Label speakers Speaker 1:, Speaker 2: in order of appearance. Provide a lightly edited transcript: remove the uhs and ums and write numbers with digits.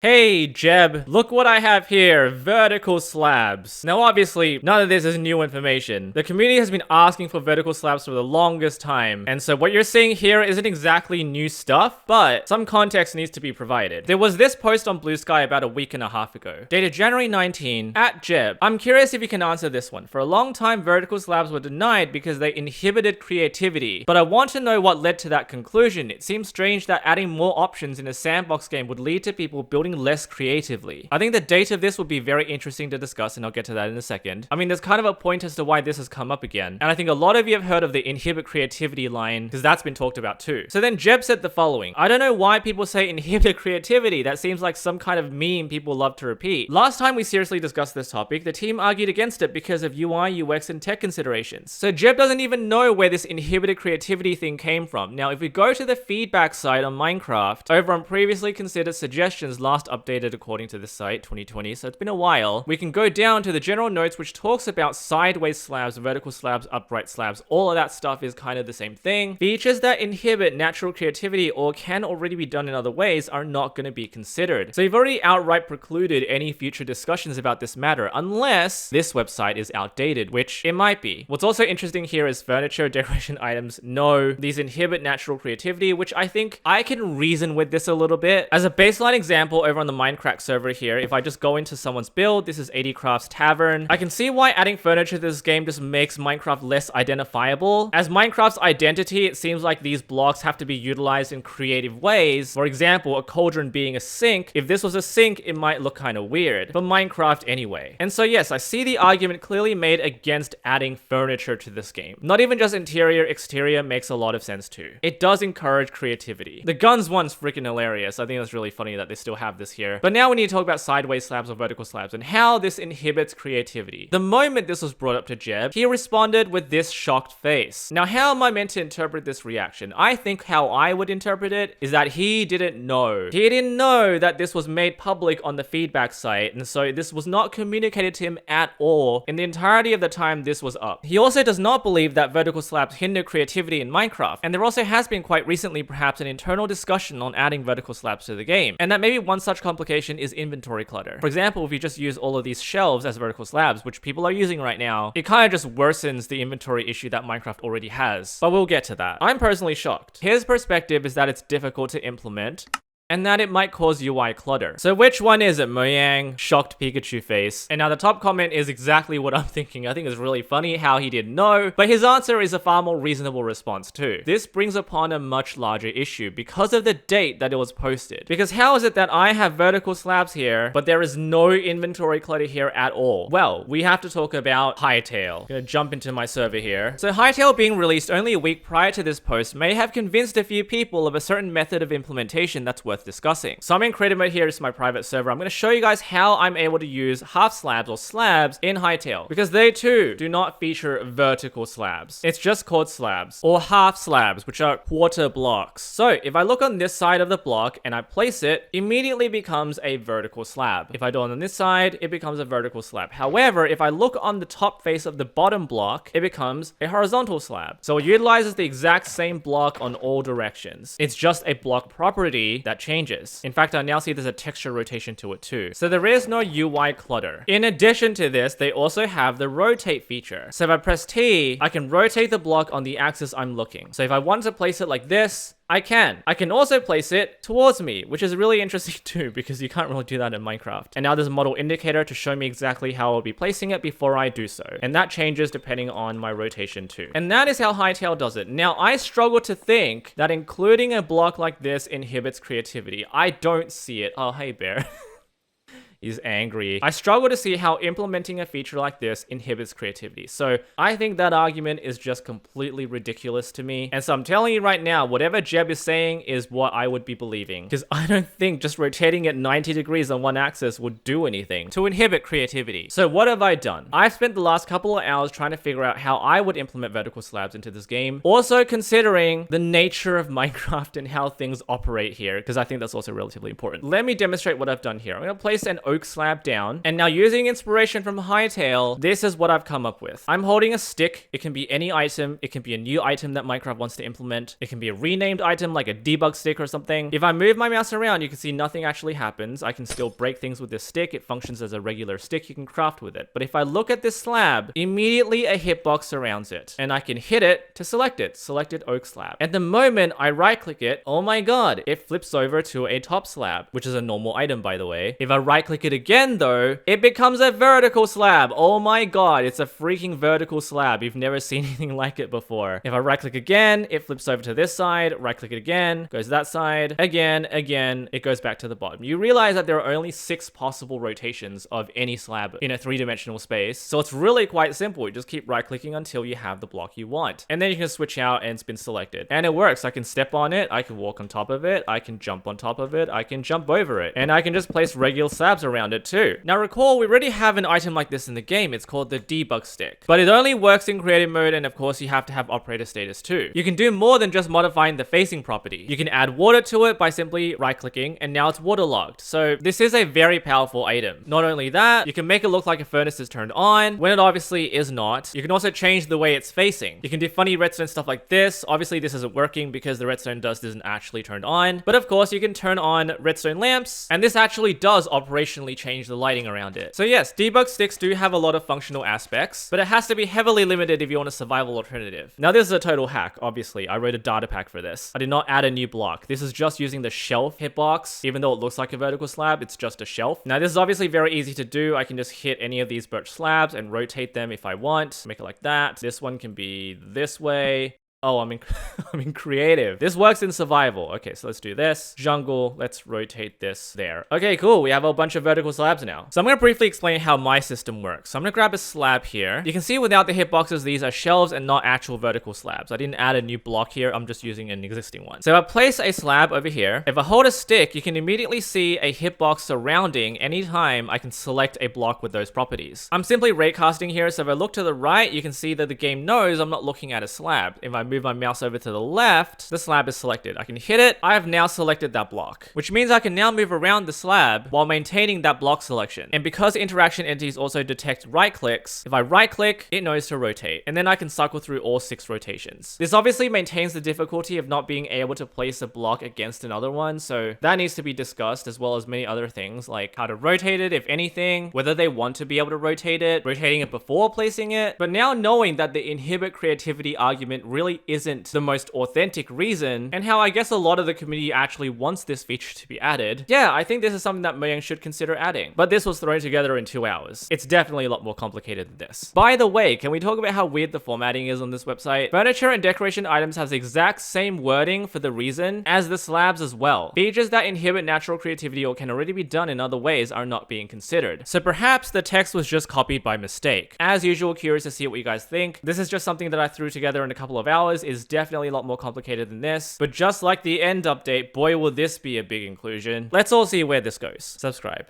Speaker 1: Hey Jeb, look what I have here, vertical slabs. Now obviously, none of this is new information. The community has been asking for vertical slabs for the longest time, and so what you're seeing here isn't exactly new stuff, but some context needs to be provided. There was this post on Blue Sky about a week and a half ago, dated January 19, at Jeb. I'm curious if you can answer this one. For a long time, vertical slabs were denied because they inhibited creativity, but I want to know what led to that conclusion. It seems strange that adding more options in a sandbox game would lead to people building less creatively. I think the date of this would be very interesting to discuss, and I'll get to that in a second. I mean, there's kind of a point as to why this has come up again, and I think a lot of you have heard of the inhibit creativity line, because that's been talked about too. So then Jeb said the following: I don't know why people say inhibit creativity. That seems like some kind of meme people love to repeat. Last time we seriously discussed this topic, the team argued against it because of UI, UX, and tech considerations. So Jeb doesn't even know where this inhibited creativity thing came from. Now, if we go to the feedback site on Minecraft, over on previously considered suggestions last updated according to this site, 2020, so it's been a while, we can go down to the general notes, which talks about sideways slabs, vertical slabs, upright slabs. All of that stuff is kind of the same thing. Features that inhibit natural creativity or can already be done in other ways are not going to be considered. So you've already outright precluded any future discussions about this matter, unless this website is outdated, which it might be. What's also interesting here is furniture, decoration items. No, these inhibit natural creativity, which I think I can reason with this a little bit. As a baseline example, over on the Minecraft server here, if I just go into someone's build, this is 80 Crafts Tavern, I can see why adding furniture to this game just makes Minecraft less identifiable. As Minecraft's identity, it seems like these blocks have to be utilized in creative ways. For example, a cauldron being a sink. If this was a sink, it might look kind of weird, but Minecraft anyway. And so yes, I see the argument clearly made against adding furniture to this game. Not even just interior, exterior makes a lot of sense too. It does encourage creativity. The guns one's freaking hilarious. I think that's really funny that they still have this here. But now we need to talk about sideways slabs or vertical slabs and how this inhibits creativity. The moment this was brought up to Jeb, he responded with this shocked face. Now, how am I meant to interpret this reaction? I think how I would interpret it is that he didn't know. He didn't know that this was made public on the feedback site, and so this was not communicated to him at all in the entirety of the time this was up. He also does not believe that vertical slabs hinder creativity in Minecraft, and there also has been quite recently perhaps an internal discussion on adding vertical slabs to the game, and that maybe one such complication is inventory clutter. For example, if you just use all of these shelves as vertical slabs, which people are using right now, it kind of just worsens the inventory issue that Minecraft already has. But we'll get to that. I'm personally shocked. His perspective is that it's difficult to implement, and that it might cause UI clutter. So which one is it, Mojang? Shocked Pikachu face. And now the top comment is exactly what I'm thinking. I think it's really funny how he didn't know, but his answer is a far more reasonable response too. This brings upon a much larger issue because of the date that it was posted. Because how is it that I have vertical slabs here, but there is no inventory clutter here at all? Well, we have to talk about Hytale. I'm gonna jump into my server here. So Hytale being released only a week prior to this post may have convinced a few people of a certain method of implementation that's worth discussing. So I'm in creative mode here. It's my private server. I'm going to show you guys how I'm able to use half slabs or slabs in Hytale, because they too do not feature vertical slabs. It's just called slabs or half slabs, which are quarter blocks. So if I look on this side of the block and I place it, immediately becomes a vertical slab. If I do it on this side, it becomes a vertical slab. However, if I look on the top face of the bottom block, it becomes a horizontal slab. So it utilizes the exact same block on all directions. It's just a block property that changes. In fact, I now see there's a texture rotation to it too. So there is no UI clutter. In addition to this, they also have the rotate feature. So if I press T, I can rotate the block on the axis I'm looking. So if I want to place it like this, I can. I can also place it towards me, which is really interesting too, because you can't really do that in Minecraft. And now there's a model indicator to show me exactly how I'll be placing it before I do so. And that changes depending on my rotation too. And that is how Hytale does it. Now, I struggle to think that including a block like this inhibits creativity. I don't see it. Oh, hey, Bear. He's angry. I struggle to see how implementing a feature like this inhibits creativity. So I think that argument is just completely ridiculous to me. And so I'm telling you right now, whatever Jeb is saying is what I would be believing. Because I don't think just rotating it 90 degrees on one axis would do anything to inhibit creativity. So what have I done? I've spent the last couple of hours trying to figure out how I would implement vertical slabs into this game. Also considering the nature of Minecraft and how things operate here, because I think that's also relatively important. Let me demonstrate what I've done here. I'm going to place an oak slab down. And now using inspiration from Hytale, this is what I've come up with. I'm holding a stick. It can be any item. It can be a new item that Minecraft wants to implement. It can be a renamed item like a debug stick or something. If I move my mouse around, you can see nothing actually happens. I can still break things with this stick. It functions as a regular stick you can craft with it. But if I look at this slab, immediately a hitbox surrounds it. And I can hit it to select it. Selected oak slab. At the moment I right click it, oh my god, it flips over to a top slab, which is a normal item by the way. If I right click it again though, it becomes a vertical slab. Oh my god, it's a freaking vertical slab. You've never seen anything like it before. If I right click again, it flips over to this side, right click it again, goes to that side, again, it goes back to the bottom. You realize that there are only 6 possible rotations of any slab in a 3-dimensional space. So it's really quite simple. You just keep right clicking until you have the block you want. And then you can switch out and it's been selected. And it works. I can step on it, I can walk on top of it, I can jump on top of it, I can jump over it, and I can just place regular slabs around it too. Now recall, we already have an item like this in the game. It's called the debug stick, but it only works in creative mode, and of course you have to have operator status too. You can do more than just modifying the facing property. You can add water to it by simply right clicking, and now it's waterlogged. So this is a very powerful item. Not only that, you can make it look like a furnace is turned on when it obviously is not. You can also change the way it's facing. You can do funny redstone stuff like this. Obviously this isn't working because the redstone dust isn't actually turned on, but of course you can turn on redstone lamps, and this actually does operationally change the lighting around it. So yes, debug sticks do have a lot of functional aspects, but it has to be heavily limited if you want a survival alternative. Now this is a total hack, obviously. I wrote a data pack for this. I did not add a new block. This is just using the shelf hitbox. Even though it looks like a vertical slab, it's just a shelf. Now this is obviously very easy to do. I can just hit any of these birch slabs and rotate them if I want. Make it like that. This one can be this way. Oh, I'm in creative. This works in survival. Okay, so let's do this. Jungle, let's rotate this there. Okay, cool. We have a bunch of vertical slabs now. So I'm going to briefly explain how my system works. So I'm going to grab a slab here. You can see without the hitboxes, these are shelves and not actual vertical slabs. I didn't add a new block here. I'm just using an existing one. So I place a slab over here. If I hold a stick, you can immediately see a hitbox surrounding anytime I can select a block with those properties. I'm simply raycasting here. So if I look to the right, you can see that the game knows I'm not looking at a slab. If I move my mouse over to the left, the slab is selected. I can hit it. I have now selected that block, which means I can now move around the slab while maintaining that block selection. And because interaction entities also detect right clicks, if I right click, it knows to rotate, and then I can cycle through all 6 rotations. This obviously maintains the difficulty of not being able to place a block against another one, so that needs to be discussed, as well as many other things like how to rotate it, if anything, whether they want to be able to rotate it, rotating it before placing it. But now knowing that the inhibit creativity argument really isn't the most authentic reason, and how I guess a lot of the community actually wants this feature to be added, yeah, I think this is something that Mojang should consider adding. But this was thrown together in 2 hours. It's definitely a lot more complicated than this. By the way, can we talk about how weird the formatting is on this website? Furniture and decoration items has the exact same wording for the reason as the slabs as well. Features that inhibit natural creativity or can already be done in other ways are not being considered. So perhaps the text was just copied by mistake. As usual, curious to see what you guys think. This is just something that I threw together in a couple of hours. Is definitely a lot more complicated than this, but just like the end update, boy will this be a big inclusion. Let's all see where this goes. Subscribe.